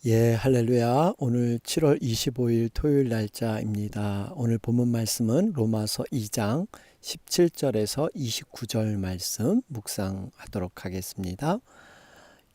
예, 할렐루야. 오늘 7월 25일 토요일 날짜입니다. 오늘 본문 말씀은 로마서 2장 17절에서 29절 말씀 묵상하도록 하겠습니다.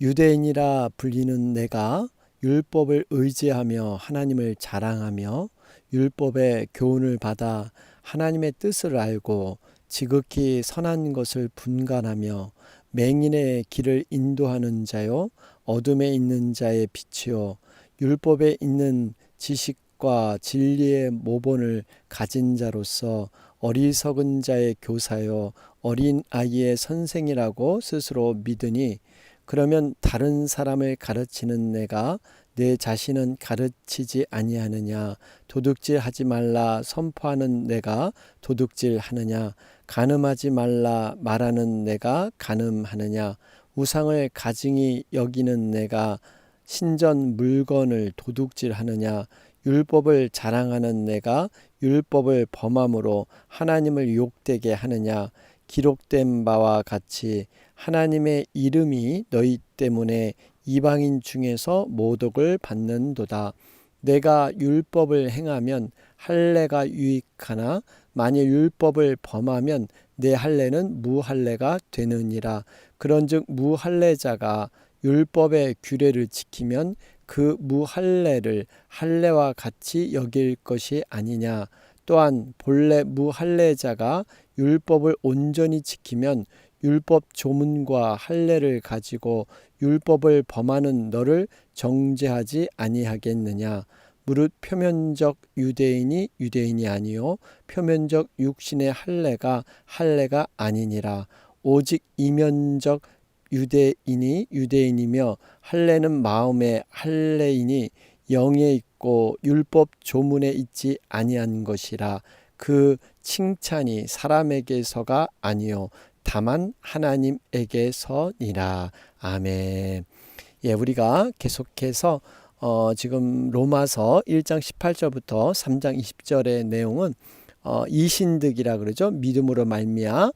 유대인이라 불리는 내가 율법을 의지하며 하나님을 자랑하며 율법의 교훈을 받아 하나님의 뜻을 알고 지극히 선한 것을 분간하며 맹인의 길을 인도하는 자요 어둠에 있는 자의 빛이요 율법에 있는 지식과 진리의 모본을 가진 자로서 어리석은 자의 교사요 어린 아이의 선생이라고 스스로 믿으니 그러면 다른 사람을 가르치는 내가 내 자신은 가르치지 아니하느냐? 도둑질하지 말라 선포하는 내가 도둑질하느냐? 간음하지 말라 말하는 내가 간음하느냐? 우상을 가증히 여기는 내가 신전 물건을 도둑질하느냐? 율법을 자랑하는 내가 율법을 범함으로 하나님을 욕되게 하느냐? 기록된 바와 같이 하나님의 이름이 너희 때문에 이방인 중에서 모독을 받는도다. 내가 율법을 행하면 할례가 유익하나 만일 율법을 범하면 내 할례는 무할례가 되느니라. 그런즉 무할례자가 율법의 규례를 지키면 그 무할례를 할례와 같이 여길 것이 아니냐. 또한 본래 무할례자가 율법을 온전히 지키면 율법 조문과 할례를 가지고 율법을 범하는 너를 정죄하지 아니하겠느냐. 무릇 표면적 유대인이 유대인이 아니요 표면적 육신의 할례가 할례가 아니니라. 오직 이면적 유대인이 유대인이며 할례는 마음의 할례이니 영에 있고 율법 조문에 있지 아니한 것이라. 그 칭찬이 사람에게서가 아니요 다만 하나님에게서니라. 아멘. 예, 우리가 계속해서 지금 로마서 1장 18절부터 3장 20절의 내용은 이신득이라 그러죠. 믿음으로 말미암아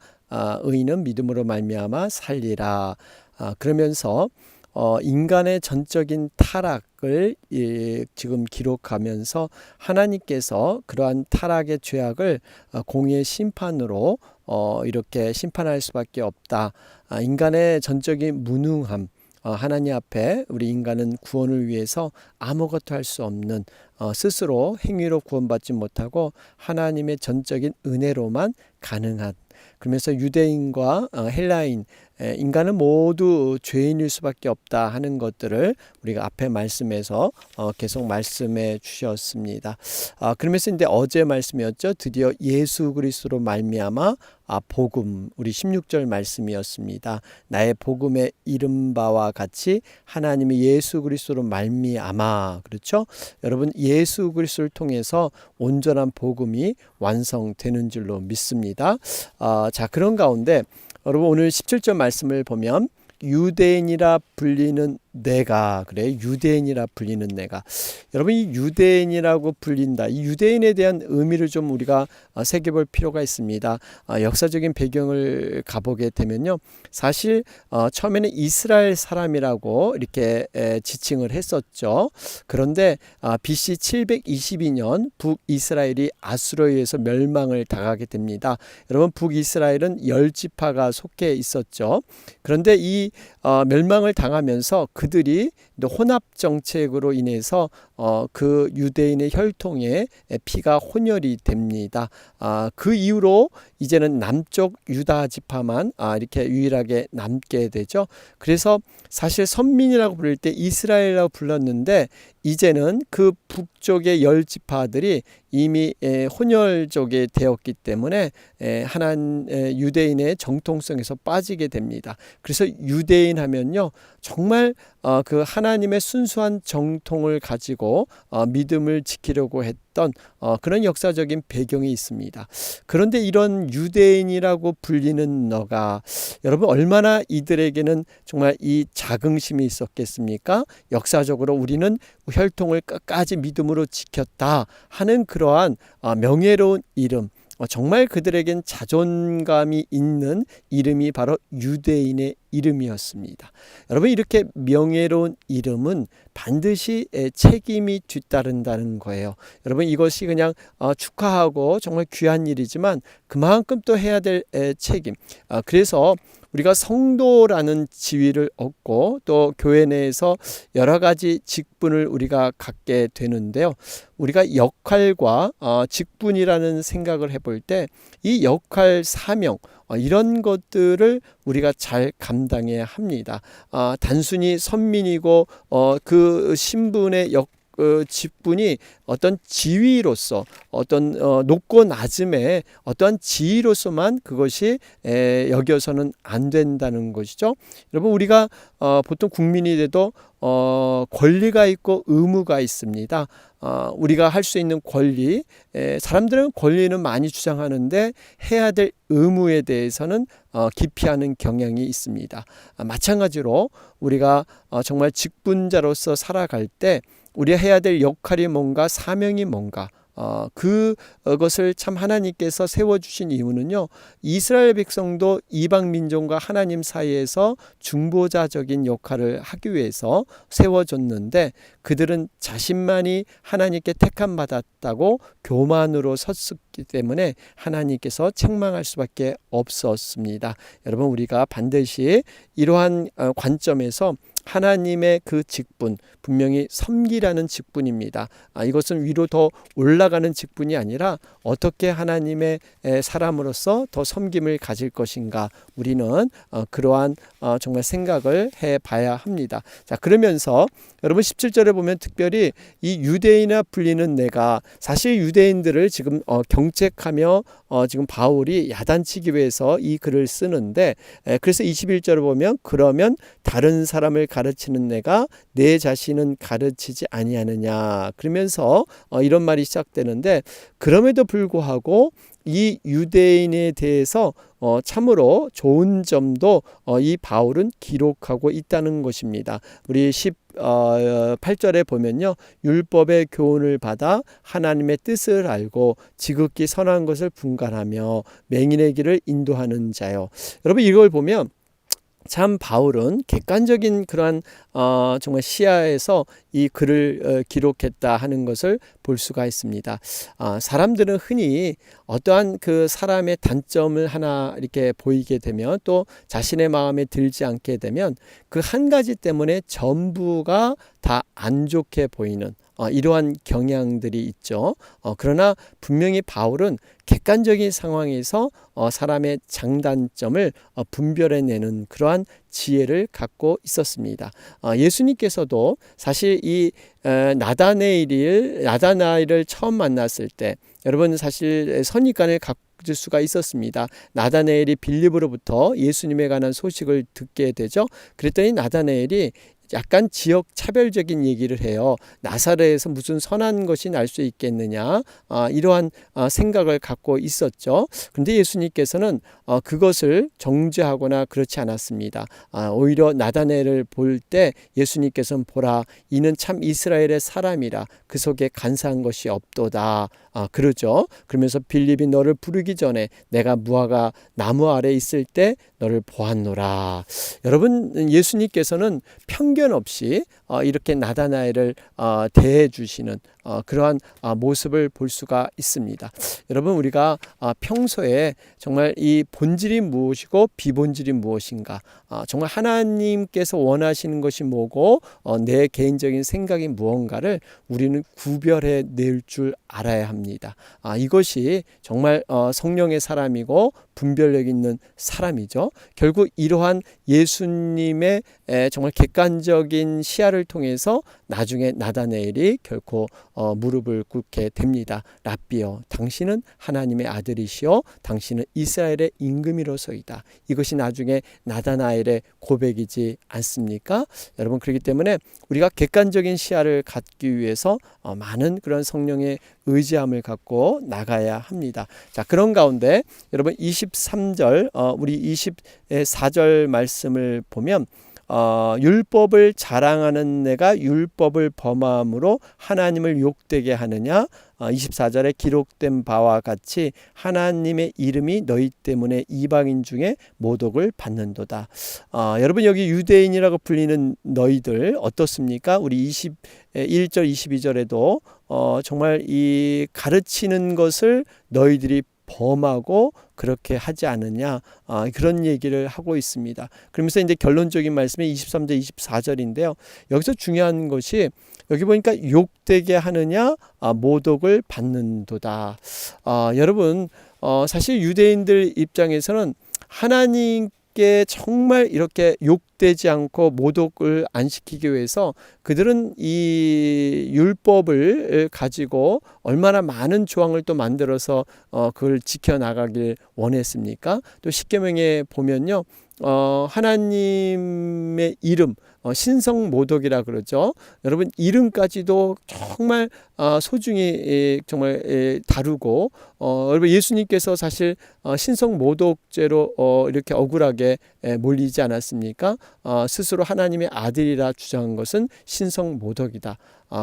의인은 믿음으로 말미암아 살리라. 그러면서 인간의 전적인 타락을 지금 기록하면서 하나님께서 그러한 타락의 죄악을 공의의 심판으로 이렇게 심판할 수밖에 없다. 인간의 전적인 무능함, 하나님 앞에 우리 인간은 구원을 위해서 아무것도 할 수 없는 스스로 행위로 구원받지 못하고 하나님의 전적인 은혜로만 가능한, 그러면서 유대인과 헬라인 인간은 모두 죄인일 수밖에 없다 하는 것들을 우리가 앞에 말씀에서 계속 말씀해 주셨습니다. 그러면서 이제 어제 말씀이었죠. 드디어 예수 그리스도로 말미암아 복음, 우리 16절 말씀이었습니다. 나의 복음에 이른 바와 같이 하나님이 예수 그리스도로 말미암아, 그렇죠? 여러분, 예수 그리스도를 통해서 온전한 복음이 완성되는 줄로 믿습니다. 자, 그런 가운데 여러분 오늘 17절 말씀을 보면 유대인이라 불리는 내가, 그래, 유대인이라 불리는 내가. 여러분, 이 유대인이라고 불린다, 이 유대인에 대한 의미를 좀 우리가 새겨볼 필요가 있습니다. 역사적인 배경을 가보게 되면요, 사실 처음에는 이스라엘 사람이라고 이렇게 지칭을 했었죠. 그런데 BC 722년 북이스라엘이 아수르에 의해서 멸망을 당하게 됩니다. 여러분, 북이스라엘은 10지파가 속해 있었죠. 그런데 이 멸망을 당하면서 그들이 혼합 정책으로 인해서 그 유대인의 혈통에 피가 혼혈이 됩니다. 그 이후로 이제는 남쪽 유다 지파만 이렇게 유일하게 남게 되죠. 그래서 사실 선민이라고 부를 때 이스라엘이라고 불렀는데 이제는 그 북쪽의 10지파들이 이미 혼혈족이 되었기 때문에 유대인의 정통성에서 빠지게 됩니다. 그래서 유대인 하면요, 정말 그 하나님의 순수한 정통을 가지고 믿음을 지키려고 했던 그런 역사적인 배경이 있습니다. 그런데 이런 유대인이라고 불리는 너가, 여러분, 얼마나 이들에게는 정말 이 자긍심이 있었겠습니까? 역사적으로 우리는 혈통을 끝까지 믿음으로 지켰다 하는 그러한 명예로운 이름, 정말 그들에겐 자존감이 있는 이름이 바로 유대인의 이름이었습니다. 여러분, 이렇게 명예로운 이름은 반드시 책임이 뒤따른다는 거예요. 여러분, 이것이 그냥 축하하고 정말 귀한 일이지만 그만큼 또 해야 될 책임. 그래서 우리가 성도라는 지위를 얻고 또 교회 내에서 여러 가지 직분을 우리가 갖게 되는데요. 우리가 역할과 직분이라는 생각을 해볼 때 이 역할, 사명, 이런 것들을 우리가 잘 감당해야 합니다. 단순히 선민이고 그 신분의 직분이 어떤 지위로서 어떤 높고 낮음의 어떠한 지위로서만 그것이 여겨서는 안 된다는 것이죠. 여러분, 우리가 보통 국민이 돼도 권리가 있고 의무가 있습니다. 우리가 할 수 있는 권리, 사람들은 권리는 많이 주장하는데 해야 될 의무에 대해서는 기피하는 경향이 있습니다. 마찬가지로 우리가 정말 직분자로서 살아갈 때 우리가 해야 될 역할이 뭔가, 사명이 뭔가, 그것을 참 하나님께서 세워주신 이유는요, 이스라엘 백성도 이방 민족과 하나님 사이에서 중보자적인 역할을 하기 위해서 세워졌는데 그들은 자신만이 하나님께 택함 받았다고 교만으로 섰기 때문에 하나님께서 책망할 수밖에 없었습니다. 여러분, 우리가 반드시 이러한 관점에서 하나님의 그 직분, 분명히 섬기라는 직분입니다. 이것은 위로 더 올라가는 직분이 아니라 어떻게 하나님의 사람으로서 더 섬김을 가질 것인가, 우리는 그러한 정말 생각을 해봐야 합니다. 자, 그러면서 여러분 17절에 보면 특별히 이 유대인이라 불리는 내가, 사실 유대인들을 지금 경책하며 지금 바울이 야단치기 위해서 이 글을 쓰는데, 그래서 21절을 보면 그러면 다른 사람을 가르치는 내가 내 자신은 가르치지 아니하느냐, 그러면서 이런 말이 시작되는데, 그럼에도 불구하고 이 유대인에 대해서 참으로 좋은 점도 이 바울은 기록하고 있다는 것입니다. 우리 18절에 보면요, 율법의 교훈을 받아 하나님의 뜻을 알고 지극히 선한 것을 분간하며 맹인의 길을 인도하는 자요. 여러분, 이걸 보면 참 바울은 객관적인 그러한 정말 시야에서 이 글을 기록했다 하는 것을 볼 수가 있습니다. 사람들은 흔히 어떠한 그 사람의 단점을 하나 이렇게 보이게 되면, 또 자신의 마음에 들지 않게 되면 그 한 가지 때문에 전부가 다 안 좋게 보이는 이러한 경향들이 있죠. 그러나 분명히 바울은 객관적인 상황에서 사람의 장단점을 분별해내는 그러한 지혜를 갖고 있었습니다. 예수님께서도 사실 이 나다나엘을 처음 만났을 때, 여러분 사실 선입관을 가질 수가 있었습니다. 나다나엘이 빌립으로부터 예수님에 관한 소식을 듣게 되죠. 그랬더니 나다나엘이 약간 지역 차별적인 얘기를 해요. 나사렛에서 무슨 선한 것이 날 수 있겠느냐, 이러한 생각을 갖고 있었죠. 그런데 예수님께서는 그것을 정죄하거나 그렇지 않았습니다. 오히려 나다나엘을 볼 때 예수님께서는 보라, 이는 참 이스라엘의 사람이라 그 속에 간사한 것이 없도다, 그러죠. 그러면서 빌립이 너를 부르기 전에 내가 무화과 나무 아래 있을 때 너를 보았노라. 여러분, 예수님께서는 편견 없이 이렇게 나다나엘을 대해 주시는 그러한 모습을 볼 수가 있습니다. 여러분, 우리가 평소에 정말 이 본질이 무엇이고 비본질이 무엇인가, 정말 하나님께서 원하시는 것이 뭐고 내 개인적인 생각이 무언가를 우리는 구별해 낼 줄 알아야 합니다. 이것이 정말 성령의 사람이고 분별력 있는 사람이죠. 결국 이러한 예수님의 정말 객관적인 시야를 통해서 나중에 나다나엘이 결코 무릎을 꿇게 됩니다. 랍비여, 당신은 하나님의 아들이시오, 당신은 이스라엘의 임금이로소이다. 이것이 나중에 나다나엘의 고백이지 않습니까? 여러분, 그렇기 때문에 우리가 객관적인 시야를 갖기 위해서 많은 그런 성령의 의지함을 갖고 나가야 합니다. 자, 그런 가운데 여러분 23절 우리 24절 말씀을 보면 율법을 자랑하는 내가 율법을 범함으로 하나님을 욕되게 하느냐? 24절에 기록된 바와 같이 하나님의 이름이 너희 때문에 이방인 중에 모독을 받는도다. 여러분 여기 유대인이라고 불리는 너희들 어떻습니까? 우리 21절 22절에도 정말 이 가르치는 것을 너희들이 범하고 그렇게 하지 않느냐, 그런 얘기를 하고 있습니다. 그러면서 이제 결론적인 말씀이 23절 24절인데요. 여기서 중요한 것이 여기 보니까 욕되게 하느냐, 모독을 받는도다. 여러분 사실 유대인들 입장에서는 하나님께 정말 이렇게 욕되지 않고 모독을 안 시키기 위해서 그들은 이 율법을 가지고 얼마나 많은 조항을 또 만들어서 그걸 지켜나가길 원했습니까? 또 십계명에 보면요, 하나님의 이름, 신성 모독이라 그러죠. 여러분 이름까지도 정말 소중히 정말 다루고, 여러분 예수님께서 사실 신성 모독죄로 이렇게 억울하게 몰리지 않았습니까? 스스로 하나님의 아들이라 주장한 것은 신성 모독이다.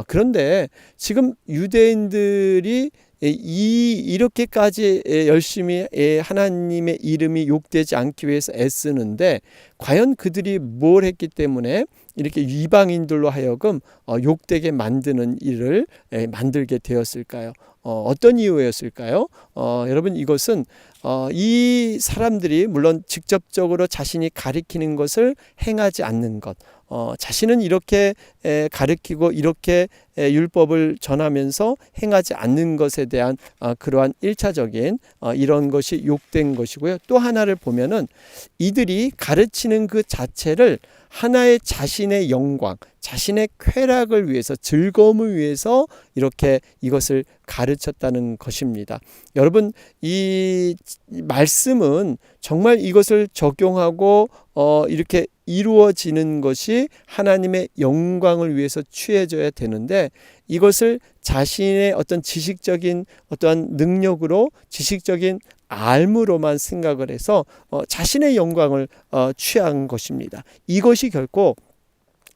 그런데 지금 유대인들이 이렇게까지 열심히 하나님의 이름이 욕되지 않기 위해서 애쓰는데 과연 그들이 뭘 했기 때문에 이렇게 이방인들로 하여금 욕되게 만드는 일을 만들게 되었을까요? 어떤 이유였을까요? 여러분 이것은 이 사람들이 물론 직접적으로 자신이 가리키는 것을 행하지 않는 것, 자신은 이렇게 가르치고 이렇게 율법을 전하면서 행하지 않는 것에 대한 그러한 1차적인 이런 것이 욕된 것이고요. 또 하나를 보면은 이들이 가르치는 그 자체를 하나의 자신의 영광, 자신의 쾌락을 위해서, 즐거움을 위해서 이렇게 이것을 가르쳤다는 것입니다. 여러분 이 말씀은 정말 이것을 적용하고 이렇게 이루어지는 것이 하나님의 영광을 위해서 취해져야 되는데 이것을 자신의 어떤 지식적인 어떠한 능력으로, 지식적인 알무로만 생각을 해서 자신의 영광을 취한 것입니다. 이것이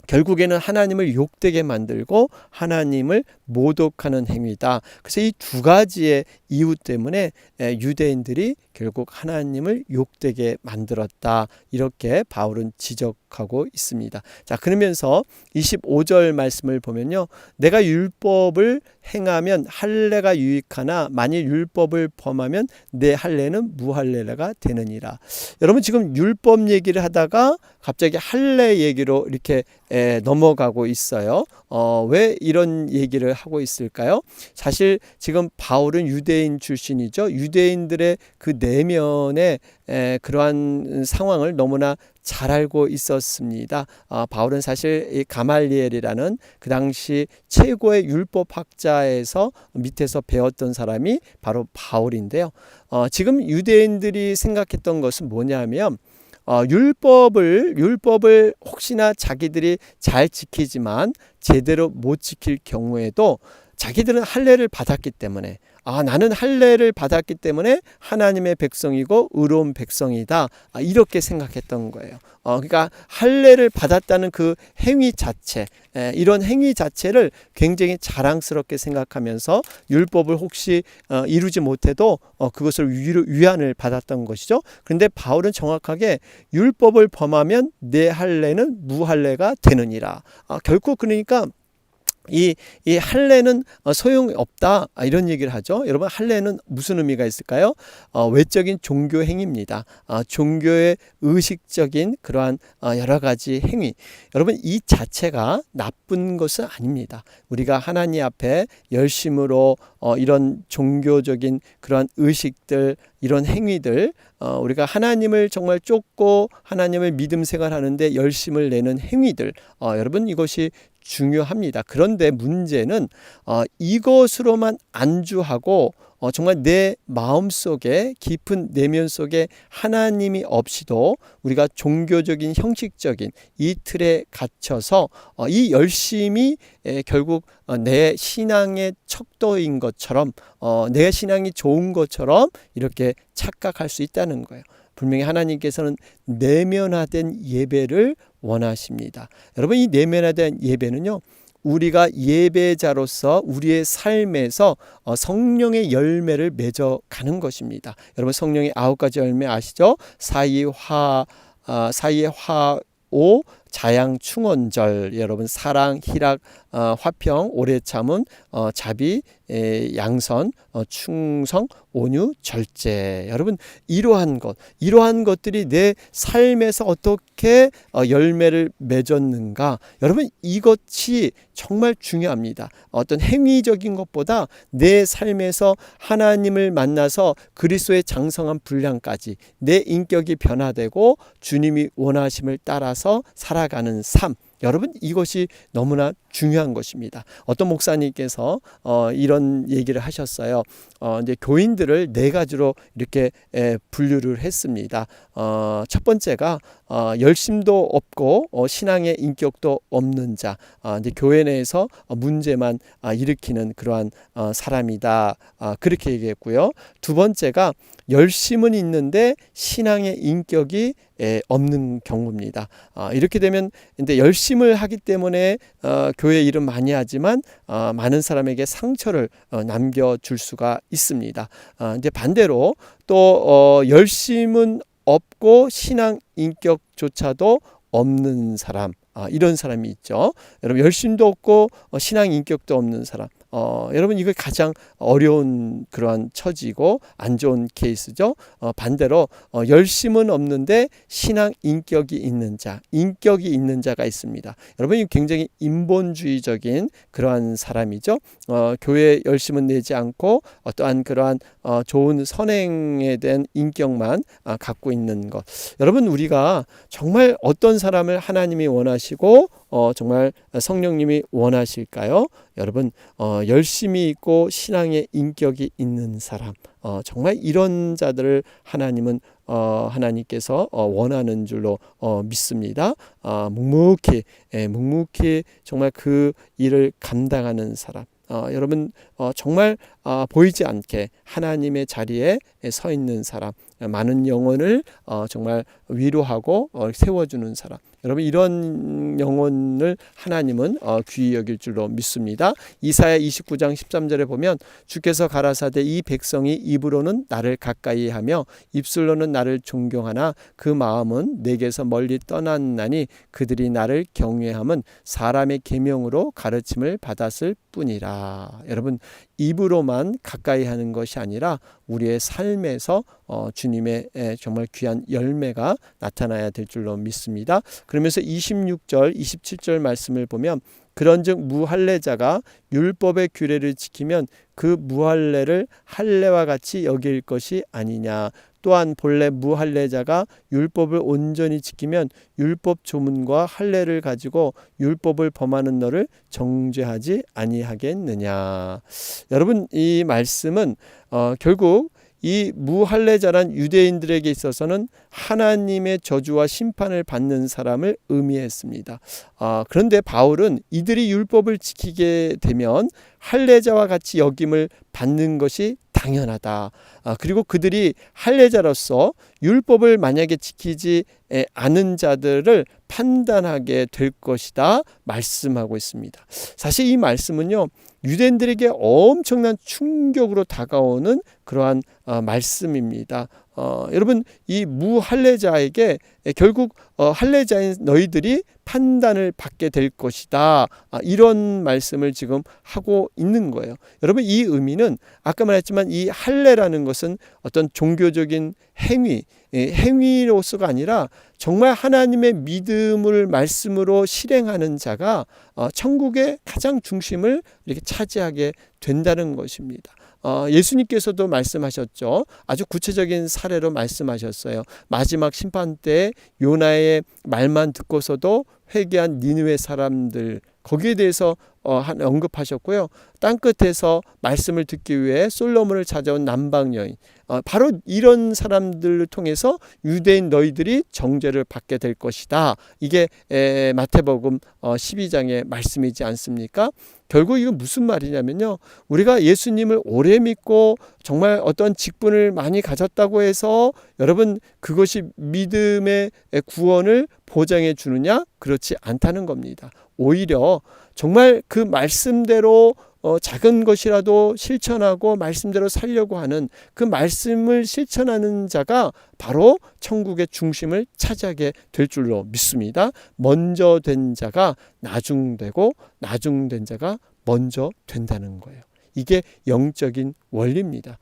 결국에는 하나님을 욕되게 만들고 하나님을 모독하는 행위다. 그래서 이 두 가지의 이유 때문에 유대인들이 결국 하나님을 욕되게 만들었다. 이렇게 바울은 지적하고 있습니다. 자, 그러면서 25절 말씀을 보면요. 내가 율법을 행하면 할례가 유익하나 만일 율법을 범하면 내 할례는 무할례가 되느니라. 여러분 지금 율법 얘기를 하다가 갑자기 할례 얘기로 이렇게 넘어가고 있어요. 왜 이런 얘기를 하고 있을까요? 사실 지금 바울은 유대인 출신이죠. 유대인들의 그 내면의 그러한 상황을 너무나 잘 알고 있었습니다. 바울은 사실 이 가말리엘이라는 그 당시 최고의 율법학자에서 밑에서 배웠던 사람이 바로 바울인데요. 지금 유대인들이 생각했던 것은 뭐냐면 율법을 혹시나 자기들이 잘 지키지만 제대로 못 지킬 경우에도 자기들은 할례를 받았기 때문에 나는 할례를 받았기 때문에 하나님의 백성이고 의로운 백성이다. 이렇게 생각했던 거예요. 그러니까 할례를 받았다는 그 행위 자체, 이런 행위 자체를 굉장히 자랑스럽게 생각하면서 율법을 혹시 이루지 못해도 그것을 위안을 받았던 것이죠. 그런데 바울은 정확하게 율법을 범하면 내 할례는 무할례가 되느니라. 결코 그러니까 이 할례는 소용이 없다, 이런 얘기를 하죠. 여러분 할례는 무슨 의미가 있을까요? 외적인 종교 행위입니다. 종교의 의식적인 그러한 여러 가지 행위. 여러분 이 자체가 나쁜 것은 아닙니다. 우리가 하나님 앞에 열심으로 이런 종교적인 그러한 의식들, 이런 행위들, 우리가 하나님을 정말 쫓고 하나님을 믿음 생활하는데 열심을 내는 행위들, 여러분 이것이 중요합니다. 그런데 문제는 이것으로만 안주하고 정말 내 마음속에 깊은 내면 속에 하나님이 없이도 우리가 종교적인 형식적인 이 틀에 갇혀서 이 열심이 결국 내 신앙의 척도인 것처럼, 내 신앙이 좋은 것처럼 이렇게 착각할 수 있다는 거예요. 분명히 하나님께서는 내면화된 예배를 원하십니다. 여러분, 이 내면화된 예배는요, 우리가 예배자로서 우리의 삶에서 성령의 열매를 맺어가는 것입니다. 여러분, 성령의 9가지 열매 아시죠? 사이의 화오 자양충언절, 여러분 사랑, 희락, 화평, 오래 참음, 자비, 양선, 충성, 온유, 절제. 여러분, 이러한 것들이 내 삶에서 어떻게 열매를 맺었는가? 여러분, 이것이 정말 중요합니다. 어떤 행위적인 것보다 내 삶에서 하나님을 만나서 그리스도의 장성한 분량까지 내 인격이 변화되고 주님이 원하심을 따라서 살아가는 삶, 여러분, 이것이 너무나 중요한 것입니다. 어떤 목사님께서 이런 얘기를 하셨어요. 이제 교인들을 4가지로 이렇게 분류를 했습니다. 첫 번째가 열심도 없고 신앙의 인격도 없는 자, 이제 교회 내에서 문제만 일으키는 그러한 사람이다. 그렇게 얘기했고요. 두 번째가 열심은 있는데 신앙의 인격이 없는 경우입니다. 이렇게 되면 이제 열심을 하기 때문에 교회 일은 많이 하지만 많은 사람에게 상처를 남겨줄 수가 있습니다. 이제 반대로 또 열심은 없고 신앙 인격조차도 없는 사람, 이런 사람이 있죠. 여러분, 열심도 없고 신앙 인격도 없는 사람, 여러분, 이거 가장 어려운 그러한 처지고 안 좋은 케이스죠. 반대로 열심은 없는데 신앙 인격이 있는 자가 있습니다. 여러분, 이 굉장히 인본주의적인 그러한 사람이죠. 교회 열심은 내지 않고 어떠한 그러한 좋은 선행에 대한 인격만 갖고 있는 것. 여러분, 우리가 정말 어떤 사람을 하나님이 원하시고 정말 성령님이 원하실까요? 여러분, 열심히 있고 신앙의 인격이 있는 사람, 정말 이런 자들을 하나님께서 원하는 줄로 믿습니다. 묵묵히 정말 그 일을 감당하는 사람, 여러분, 정말 보이지 않게 하나님의 자리에 서 있는 사람, 많은 영혼을 정말 위로하고 세워주는 사람, 여러분, 이런 영혼을 하나님은 귀히 여길 줄로 믿습니다. 이사야 29장 13절에 보면 주께서 가라사대 이 백성이 입으로는 나를 가까이 하며 입술로는 나를 존경하나 그 마음은 내게서 멀리 떠났나니 그들이 나를 경외함은 사람의 계명으로 가르침을 받았을 뿐이라. 여러분, 입으로만 가까이 하는 것이 아니라 우리의 삶에서 주님의 정말 귀한 열매가 나타나야 될 줄로 믿습니다. 그러면서 26절, 27절 말씀을 보면 그런즉 무할례자가 율법의 규례를 지키면 그 무할례를 할례와 같이 여길 것이 아니냐. 또한 본래 무할례자가 율법을 온전히 지키면 율법 조문과 할례를 가지고 율법을 범하는 너를 정죄하지 아니하겠느냐. 여러분, 이 말씀은 결국 이 무할례자란 유대인들에게 있어서는 하나님의 저주와 심판을 받는 사람을 의미했습니다. 그런데 바울은 이들이 율법을 지키게 되면 할례자와 같이 여김을 받는 것이 당연하다. 그리고 그들이 할례자로서 율법을 만약에 지키지 않은 자들을 판단하게 될 것이다 말씀하고 있습니다. 사실 이 말씀은요, 유대인들에게 엄청난 충격으로 다가오는 그러한 말씀입니다. 여러분, 이 무할례자에게 결국 할례자인 너희들이 판단을 받게 될 것이다, 이런 말씀을 지금 하고 있는 거예요. 여러분, 이 의미는 아까 말했지만 이 할례라는 것은 어떤 종교적인 행위로서가 아니라 정말 하나님의 믿음을 말씀으로 실행하는 자가 천국의 가장 중심을 이렇게 차지하게 된다는 것입니다. 예수님께서도 말씀하셨죠. 아주 구체적인 사례로 말씀하셨어요. 마지막 심판 때 요나의 말만 듣고서도 회개한 니느웨 사람들, 거기에 대해서 언급하셨고요. 땅끝에서 말씀을 듣기 위해 솔로몬을 찾아온 남방 여인, 바로 이런 사람들을 통해서 유대인 너희들이 정죄를 받게 될 것이다. 이게 마태복음 12장의 말씀이지 않습니까? 결국 이건 무슨 말이냐면요, 우리가 예수님을 오래 믿고 정말 어떤 직분을 많이 가졌다고 해서 여러분 그것이 믿음의 구원을 보장해 주느냐? 그렇지 않다는 겁니다. 오히려 정말 그 말씀대로 작은 것이라도 실천하고 말씀대로 살려고 하는 그 말씀을 실천하는 자가 바로 천국의 중심을 차지하게 될 줄로 믿습니다. 먼저 된 자가 나중되고 나중된 자가 먼저 된다는 거예요. 이게 영적인 원리입니다.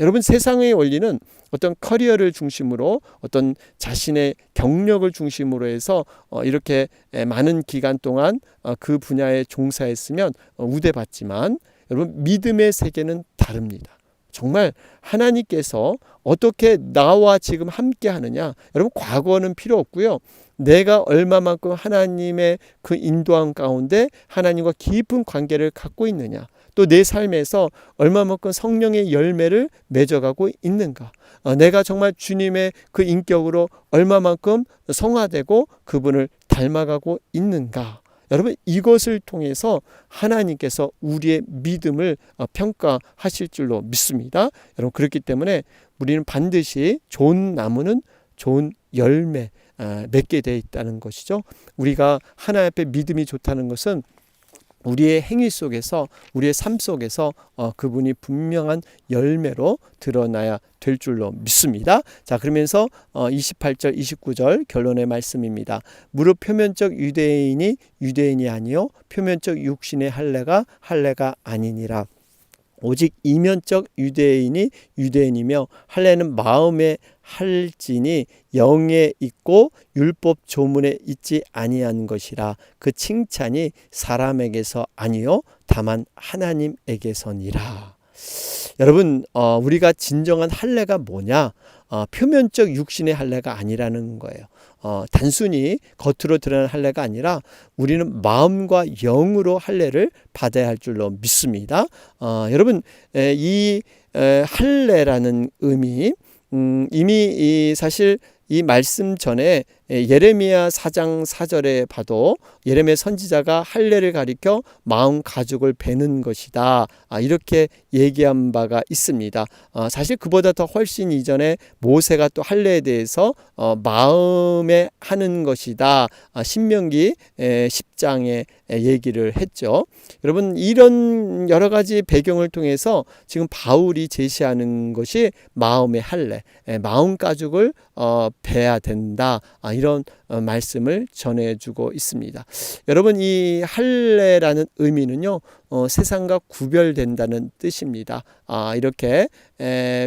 여러분 세상의 원리는 어떤 커리어를 중심으로 어떤 자신의 경력을 중심으로 해서 이렇게 많은 기간 동안 그 분야에 종사했으면 우대받지만 여러분 믿음의 세계는 다릅니다. 정말 하나님께서 어떻게 나와 지금 함께 하느냐, 여러분 과거는 필요 없고요. 내가 얼마만큼 하나님의 그 인도함 가운데 하나님과 깊은 관계를 갖고 있느냐, 또 내 삶에서 얼마만큼 성령의 열매를 맺어가고 있는가, 내가 정말 주님의 그 인격으로 얼마만큼 성화되고 그분을 닮아가고 있는가, 여러분 이것을 통해서 하나님께서 우리의 믿음을 평가하실 줄로 믿습니다. 여러분 그렇기 때문에 우리는 반드시 좋은 나무는 좋은 열매 맺게 되어 있다는 것이죠. 우리가 하나님 앞에 믿음이 좋다는 것은 우리의 행위 속에서, 우리의 삶 속에서 그분이 분명한 열매로 드러나야 될 줄로 믿습니다. 자, 그러면서 28절 29절 결론의 말씀입니다. 무릇 표면적 유대인이 유대인이 아니요 표면적 육신의 할례가 할례가 아니니라. 오직 이면적 유대인이 유대인이며 할례는 마음에 할지니 영에 있고 율법 조문에 있지 아니한 것이라. 그 칭찬이 사람에게서 아니요 다만 하나님에게서니라. 여러분 우리가 진정한 할례가 뭐냐? 표면적 육신의 할례가 아니라는 거예요. 단순히 겉으로 드러나는 할례가 아니라 우리는 마음과 영으로 할례를 받아야 할 줄로 믿습니다. 여러분 이 할례라는 의미, 이미 사실 이 말씀 전에 예레미야 4장 4절에 봐도 예레미야 선지자가 할례를 가리켜 마음 가죽을 베는 것이다, 이렇게 얘기한 바가 있습니다. 사실 그보다 더 훨씬 이전에 모세가 또 할례에 대해서 마음에 하는 것이다, 신명기 10장에 얘기를 했죠. 여러분 이런 여러 가지 배경을 통해서 지금 바울이 제시하는 것이 마음의 할례, 마음 가죽을 베야 된다, 이런 말씀을 전해주고 있습니다. 여러분 이 할례라는 의미는요 세상과 구별된다는 뜻입니다. 이렇게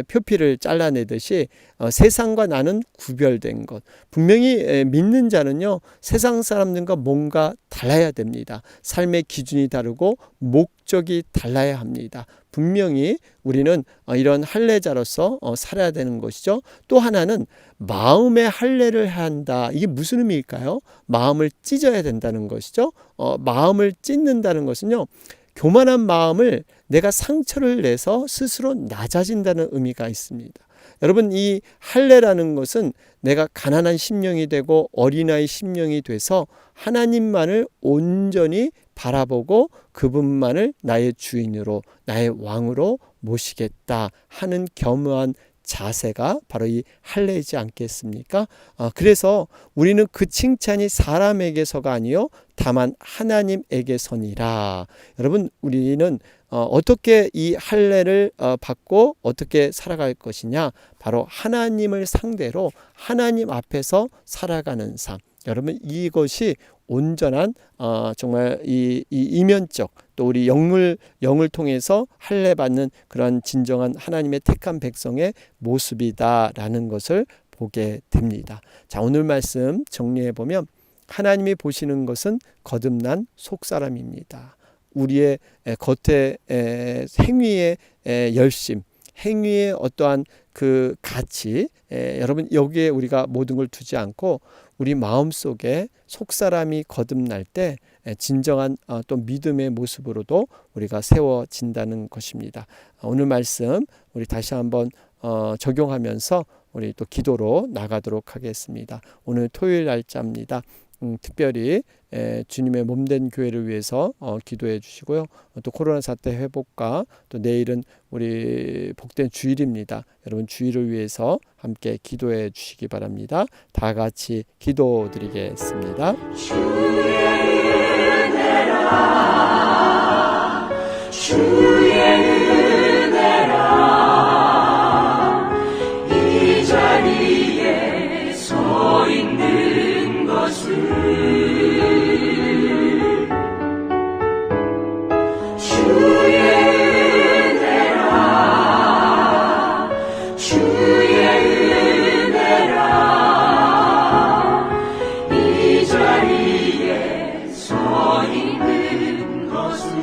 표피를 잘라내듯이 세상과 나는 구별된 것. 분명히 믿는 자는요 세상 사람들과 뭔가 달라야 됩니다. 삶의 기준이 다르고 목적이 달라야 합니다. 분명히 우리는 이런 할례자로서 살아야 되는 것이죠. 또 하나는 마음의 할례를 한다. 이게 무슨 의미일까요? 마음을 찢어야 된다는 것이죠. 마음을 찢는다는 것은요 교만한 마음을 내가 상처를 내서 스스로 낮아진다는 의미가 있습니다. 여러분 이 할례라는 것은 내가 가난한 심령이 되고 어린아이 심령이 돼서 하나님만을 온전히 바라보고 그분만을 나의 주인으로, 나의 왕으로 모시겠다 하는 겸허한 자세가 바로 이 할례이지 않겠습니까? 그래서 우리는 그 칭찬이 사람에게서가 아니요 다만 하나님에게서니라. 여러분 우리는 어떻게 이 할례를 받고 어떻게 살아갈 것이냐? 바로 하나님을 상대로 하나님 앞에서 살아가는 삶. 여러분 이것이 온전한 정말 이 이면적, 또 우리 영을 통해서 할례 받는 그런 진정한 하나님의 택한 백성의 모습이다라는 것을 보게 됩니다. 자, 오늘 말씀 정리해 보면 하나님이 보시는 것은 거듭난 속사람입니다. 우리의 겉의 행위의 열심, 행위의 어떠한 그 가치, 여러분 여기에 우리가 모든 걸 두지 않고 우리 마음속에 속사람이 거듭날 때 진정한 또 믿음의 모습으로도 우리가 세워진다는 것입니다. 오늘 말씀 우리 다시 한번 적용하면서 우리 또 기도로 나가도록 하겠습니다. 오늘 토요일 날짜입니다. 특별히 주님의 몸된 교회를 위해서 기도해 주시고요. 또 코로나 사태 회복과 또 내일은 우리 복된 주일입니다. 여러분 주일을 위해서 함께 기도해 주시기 바랍니다. 다 같이 기도드리겠습니다. 주의 은혜라 주의 은혜라 이 자리에 서 있는 것을 주의 은혜라 주의 은혜라 이 자리에 서 있는 것을